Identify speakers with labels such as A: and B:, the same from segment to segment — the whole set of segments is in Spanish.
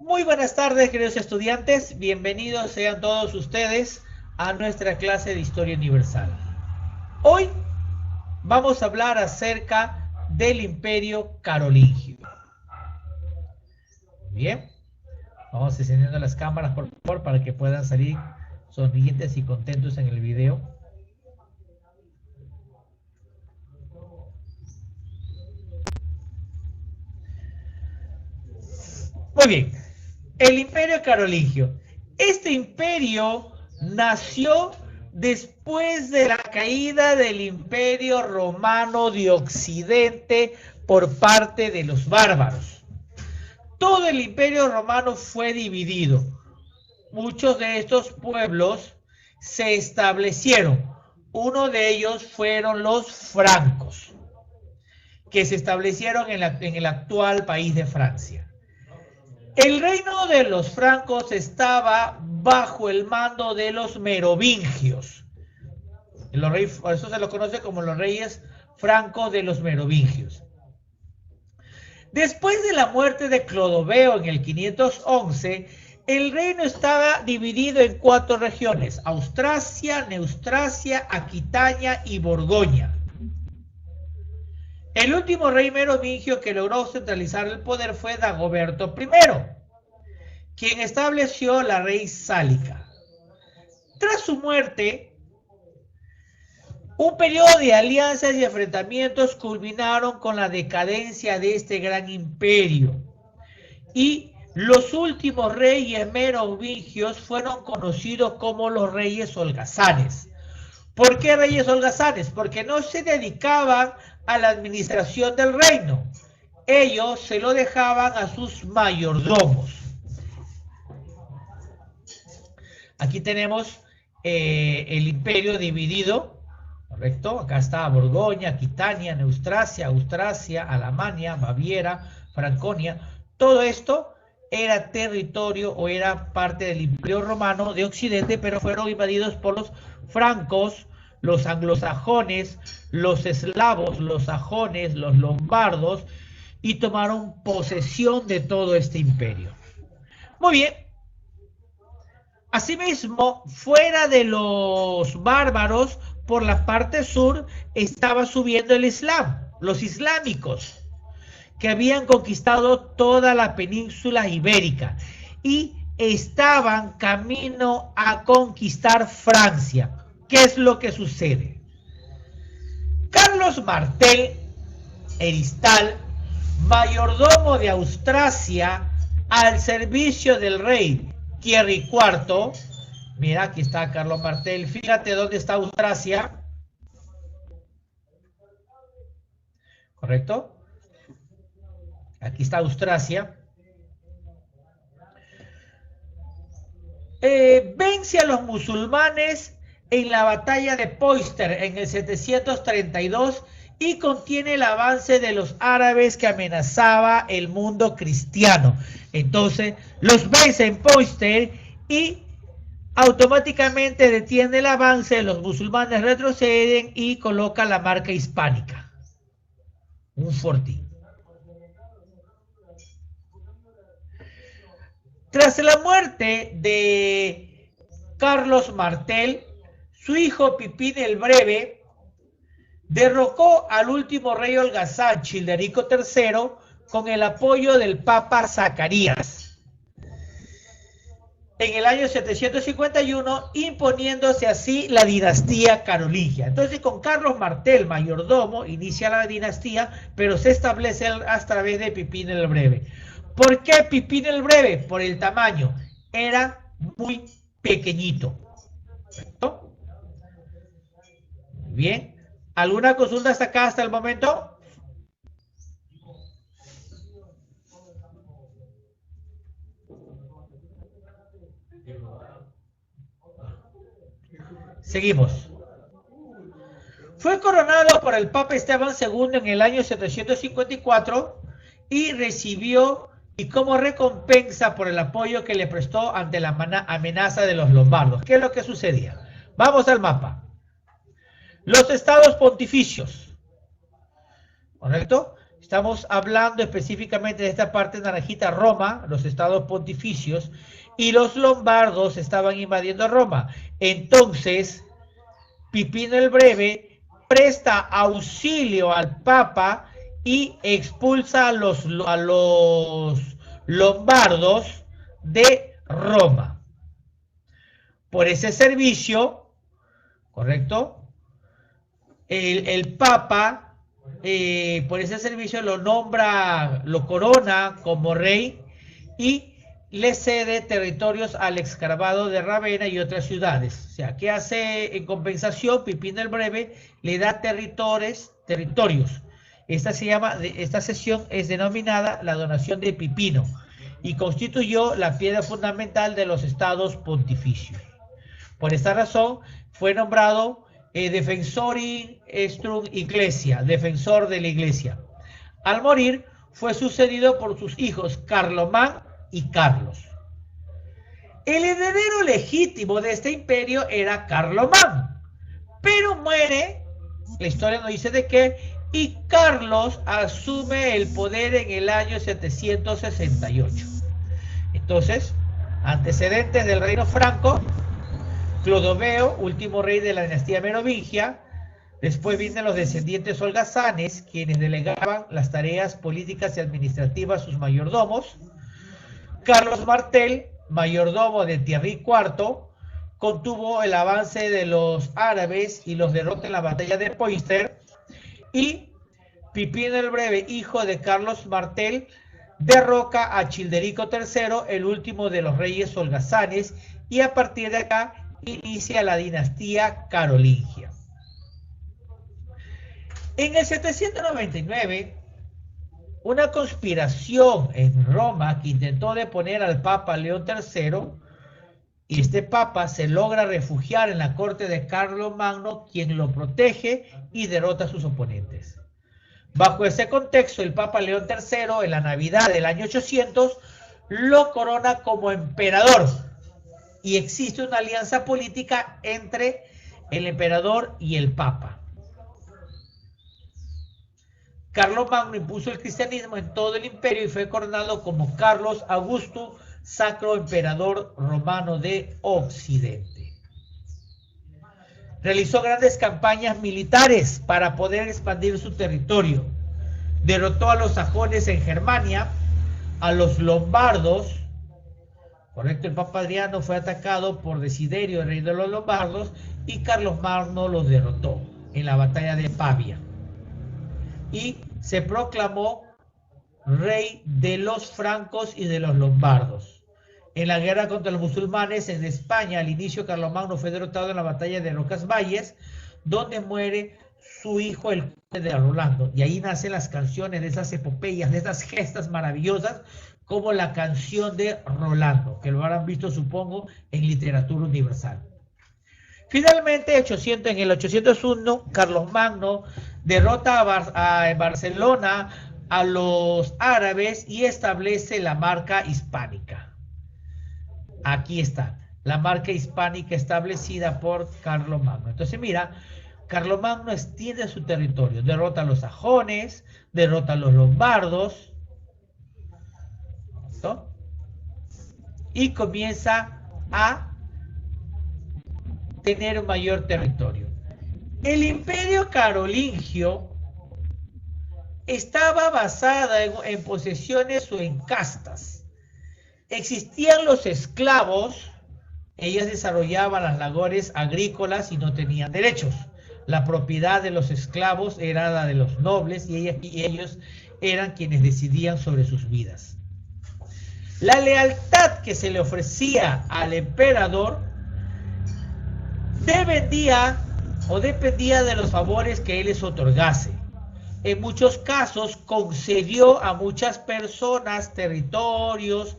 A: Muy buenas tardes, queridos estudiantes. Bienvenidos sean todos ustedes a nuestra clase de Historia Universal. Hoy vamos a hablar acerca del Imperio Carolingio. Bien, vamos encendiendo las cámaras, por favor, para que puedan salir sonrientes y contentos en el video. Muy bien, el Imperio Carolingio. Este imperio nació después de la caída del Imperio Romano de Occidente por parte de los bárbaros. Todo el Imperio Romano fue dividido. Muchos de estos pueblos se establecieron. Uno de ellos fueron los francos, que se establecieron en el actual país de Francia. El reino de los francos estaba bajo el mando de los merovingios. Por eso se lo conoce como los reyes francos de los merovingios. Después de la muerte de Clodoveo en el 511, el reino estaba dividido en 4 regiones: Austrasia, Neustrasia, Aquitania y Borgoña. El último rey merovingio que logró centralizar el poder fue Dagoberto I, quien estableció la ley sálica. Tras su muerte, un periodo de alianzas y enfrentamientos culminaron con la decadencia de este gran imperio. Y los últimos reyes merovingios fueron conocidos como los reyes holgazanes. ¿Por qué reyes holgazanes? Porque no se dedicaban a la administración del reino. Ellos se lo dejaban a sus mayordomos. Aquí tenemos el imperio dividido, ¿correcto? Acá está Borgoña, Aquitania, Neustrasia, Austrasia, Alamania, Baviera, Franconia. Todo esto era territorio o era parte del Imperio Romano de Occidente, pero fueron invadidos por los francos, los anglosajones, los eslavos, los sajones, los lombardos, y tomaron posesión de todo este imperio. Muy bien. Asimismo, fuera de los bárbaros, por la parte sur estaba subiendo el Islam, los islámicos, que habían conquistado toda la península ibérica y estaban camino a conquistar Francia. ¿Qué es lo que sucede? Carlos Martel Heristal, mayordomo de Austrasia, al servicio del rey Thierry IV. Mira, aquí está Carlos Martel. Fíjate dónde está Austrasia. ¿Correcto? Aquí está Austrasia. Vence a los musulmanes en la batalla de Poitiers en el 732 y contiene el avance de los árabes que amenazaba el mundo cristiano. Entonces los vence en Poitiers y automáticamente detiene el avance, los musulmanes retroceden y coloca la marca hispánica, un fortín. Tras la muerte de Carlos Martel, su hijo Pipín el Breve derrocó al último rey holgazán, Childerico III, con el apoyo del Papa Zacarías en el año 751, imponiéndose así la dinastía carolingia. Entonces, con Carlos Martel, mayordomo, inicia la dinastía, pero se establece a través de Pipín el Breve. ¿Por qué Pipín el Breve? Por el tamaño. Era muy pequeñito. ¿Correcto? Bien. ¿Alguna consulta hasta acá, hasta el momento? Seguimos. Fue coronado por el Papa Esteban II en el año 754 y recibió, y como recompensa por el apoyo que le prestó ante la amenaza de los lombardos. ¿Qué es lo que sucedía? Vamos al mapa. Los estados pontificios, ¿correcto? Estamos hablando específicamente de esta parte naranjita, Roma, los estados pontificios, y los lombardos estaban invadiendo Roma. Entonces, Pipino el Breve presta auxilio al Papa y expulsa a los lombardos de Roma. Por ese servicio, ¿correcto? El Papa, por ese servicio lo nombra, lo corona como rey y le cede territorios al excarvado de Ravenna y otras ciudades. O sea, ¿qué hace en compensación? Pipino el Breve le da territorios. Esta sesión es denominada la donación de Pipino y constituyó la piedra fundamental de los estados pontificios. Por esta razón fue nombrado Defensori Strum Ecclesia, defensor de la iglesia. Al morir fue sucedido por sus hijos Carlomán y Carlos. El heredero legítimo de este imperio era Carlomán, pero muere, la historia nos dice de qué, y Carlos asume el poder en el año 768. Entonces, antecedentes del reino franco: Clodoveo, último rey de la dinastía merovingia. Después vienen los descendientes holgazanes, quienes delegaban las tareas políticas y administrativas a sus mayordomos. Carlos Martel, mayordomo de Thierry IV, contuvo el avance de los árabes y los derrota en la batalla de Poitiers. Y Pipino el Breve, hijo de Carlos Martel, derroca a Childerico III, el último de los reyes holgazanes, y a partir de acá inicia la dinastía carolingia. En el 799, una conspiración en Roma que intentó deponer al Papa León III, y este Papa se logra refugiar en la corte de Carlomagno, quien lo protege y derrota a sus oponentes. Bajo ese contexto, el Papa León III, en la Navidad del año 800, lo corona como emperador, y existe una alianza política entre el emperador y el Papa. Carlomagno impuso el cristianismo en todo el imperio y fue coronado como Carlos Augusto, Sacro Emperador Romano de Occidente. Realizó grandes campañas militares para poder expandir su territorio. Derrotó a los sajones en Germania, a los lombardos. Correcto, el Papa Adriano fue atacado por Desiderio, el rey de los lombardos, y Carlomagno los derrotó en la batalla de Pavia. Y se proclamó rey de los francos y de los lombardos. En la guerra contra los musulmanes en España, al inicio, Carlomagno fue derrotado en la batalla de Roncesvalles, donde muere su hijo, el conde de Rolando. Y ahí nacen las canciones de esas epopeyas, de esas gestas maravillosas, como la canción de Rolando, que lo habrán visto, supongo, en literatura universal. Finalmente, en el 801, Carlomagno derrota en Barcelona a los árabes y establece la marca hispánica. Aquí está, la marca hispánica establecida por Carlomagno. Entonces, mira, Carlomagno extiende su territorio, derrota a los sajones, derrota a los lombardos, ¿no? Y comienza a tener un mayor territorio. El imperio carolingio estaba basada en posesiones o en castas. Existían los esclavos, ellos desarrollaban las labores agrícolas y no tenían derechos. La propiedad de los esclavos era la de los nobles y ellos eran quienes decidían sobre sus vidas. La lealtad que se le ofrecía al emperador dependía de los favores que él les otorgase. En muchos casos concedió a muchas personas territorios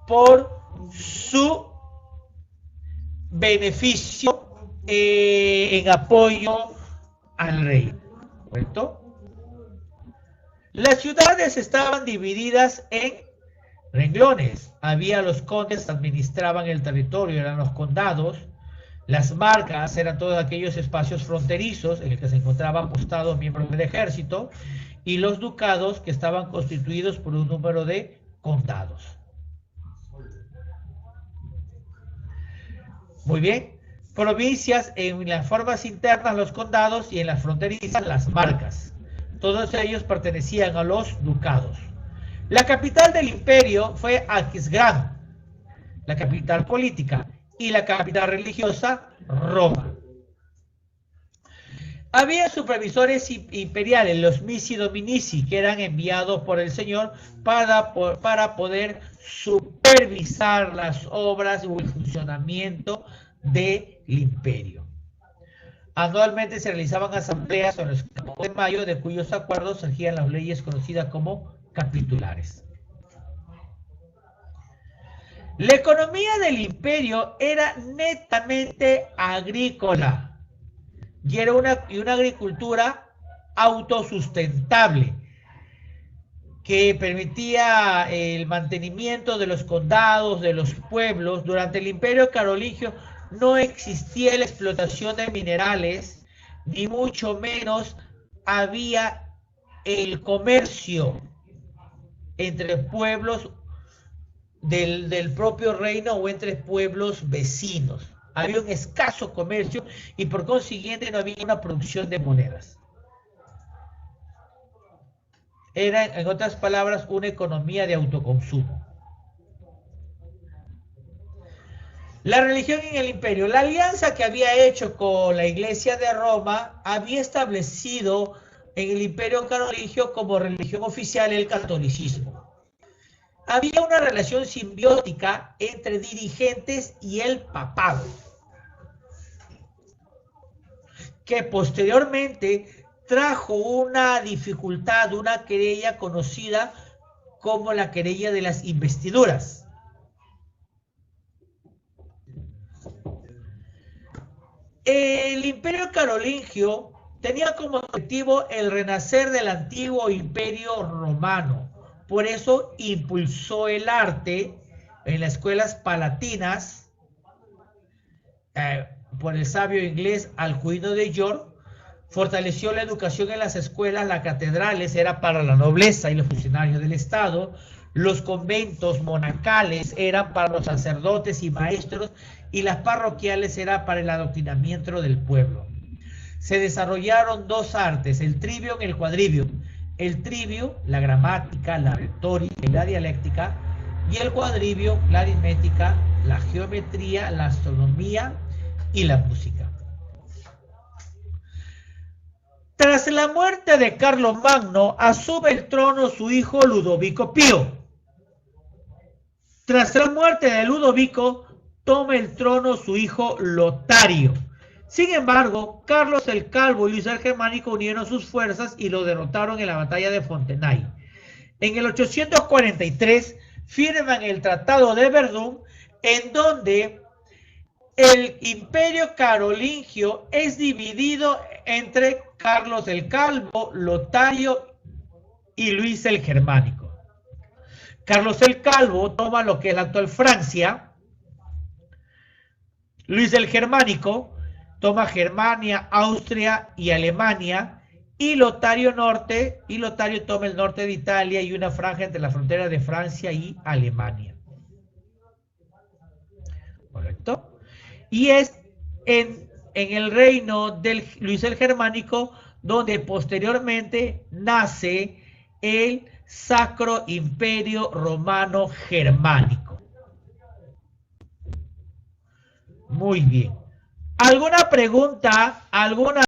A: por su beneficio en apoyo al rey, ¿correcto? Las ciudades estaban divididas en renglones. Había los condes que administraban el territorio, eran los condados. Las marcas eran todos aquellos espacios fronterizos en los que se encontraban postados miembros del ejército, y los ducados, que estaban constituidos por un número de condados. Muy bien. Provincias en las formas internas los condados y en las fronterizas las marcas. Todos ellos pertenecían a los ducados. La capital del imperio fue Aquisgrán, la capital política, y la capital religiosa, Roma. Había supervisores imperiales, los missi dominici, que eran enviados por el Señor para poder supervisar las obras o el funcionamiento del imperio. Anualmente se realizaban asambleas en los campos de Mayo, de cuyos acuerdos surgían las leyes conocidas como capitulares. La economía del imperio era netamente agrícola y era una agricultura autosustentable que permitía el mantenimiento de los condados, de los pueblos. Durante el imperio carolingio no existía la explotación de minerales, ni mucho menos había el comercio entre pueblos del propio reino o entre pueblos vecinos. Había un escaso comercio y por consiguiente no había una producción de monedas. Era, en otras palabras, una economía de autoconsumo. La religión en el imperio. La alianza que había hecho con la Iglesia de Roma había establecido en el imperio carolingio como religión oficial el catolicismo. Había una relación simbiótica entre dirigentes y el papado, que posteriormente trajo una dificultad, una querella conocida como la querella de las investiduras. El imperio carolingio tenía como objetivo el renacer del antiguo imperio romano. Por eso impulsó el arte en las escuelas palatinas por el sabio inglés Alcuino de York. Fortaleció la educación en las escuelas, las catedrales eran para la nobleza y los funcionarios del Estado, los conventos monacales eran para los sacerdotes y maestros, y las parroquiales eran para el adoctrinamiento del pueblo. Se desarrollaron dos artes, el trivium y el quadrivium. El trivium, la gramática, la retórica y la dialéctica, y el quadrivium, la aritmética, la geometría, la astronomía y la música. Tras la muerte de Carlomagno, asume el trono su hijo Ludovico Pío. Tras la muerte de Ludovico, toma el trono su hijo Lotario. Sin embargo, Carlos el Calvo y Luis el Germánico unieron sus fuerzas y lo derrotaron en la batalla de Fontenay. En el 843 firman el Tratado de Verdún, en donde el imperio carolingio es dividido entre Carlos el Calvo, Lotario y Luis el Germánico. Carlos el Calvo toma lo que es la actual Francia. Luis el Germánico toma Germania, Austria y Alemania, y Lotario toma el norte de Italia y una franja entre la frontera de Francia y Alemania. ¿Correcto? Y es en el reino de Luis el Germánico donde posteriormente nace el Sacro Imperio Romano Germánico. Muy bien. ¿Alguna pregunta? ¿Alguna